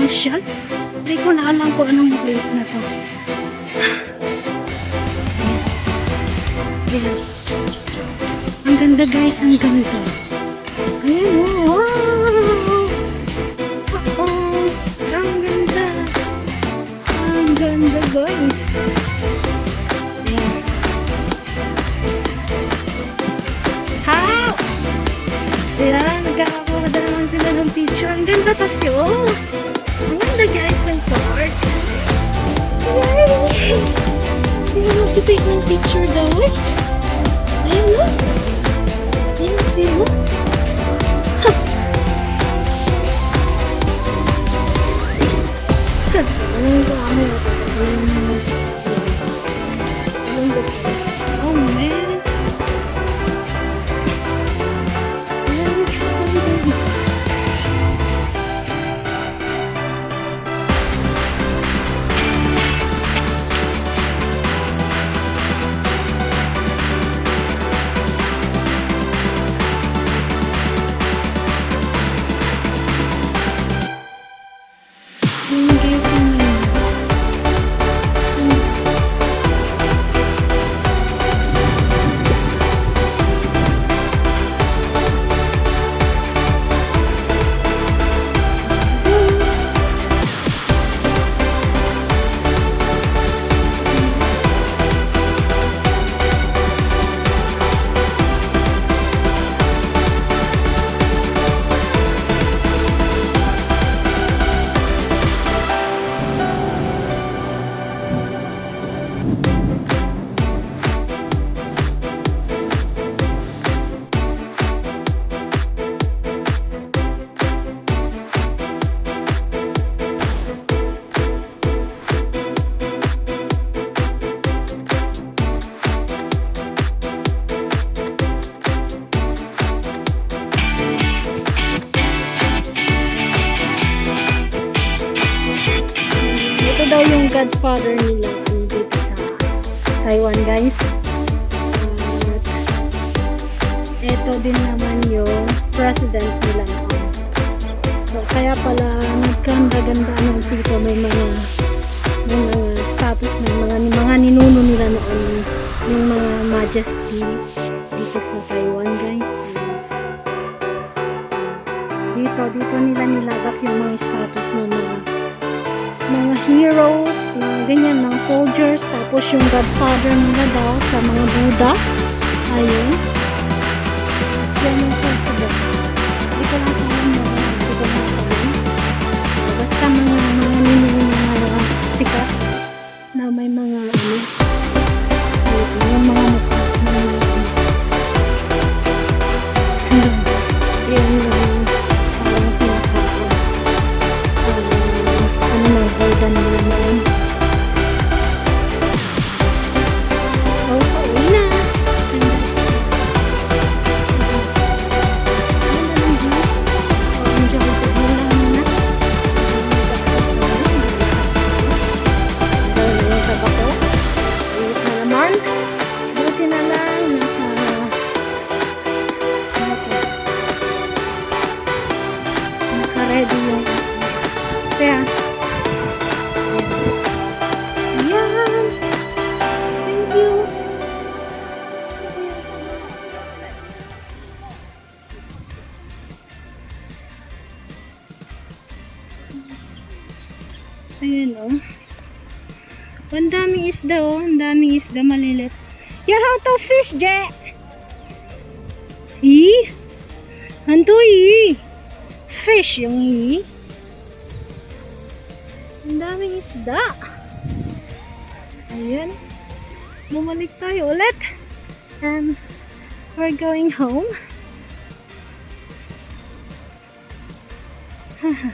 mamasyal. Hindi ko na alam kung anong place na to. Yes. Ang ganda guys, ang ganda. Ayan o. Wow! Oh, ang ganda. Ang ganda guys. Ayan. How? Ayan, nagkakakuha naman sila ng picture. Ang ganda kasi oh. Ang ganda guys ng park. Yay! Hindi mo mag-take ng picture daw eh. Ayan o. Ayan siya o. Anong kami na ito? Oh man. Daw yung godfather nila dito sa Taiwan guys. At ito din naman yung president nila noon. So kaya pala nagkanda-ganda ng dito, may mga status ng mga ninuno nila noon, yung mga majesty dito sa Taiwan guys. Dito nila nilagak yung mga status ng mga heroes, mga ganyan, mga soldiers, tapos yung godfather nila daw sa mga Buddha. Ayun. Yan yung president. Hindi ko lang alam na basta mga ninuno na mga sikat na may mga yung mga mukha. Yan yung dan naman. So, pauwi na. Buti na lang naka-ready yung kaya ayan o. Ang daming isda o. Ang daming isda malilit. Yeah, how to fish, Je? Hi? Hanto hi? Fish yung hi? Ang daming isda. Ayan. Bumalik tayo ulit. And we're going home. Haha.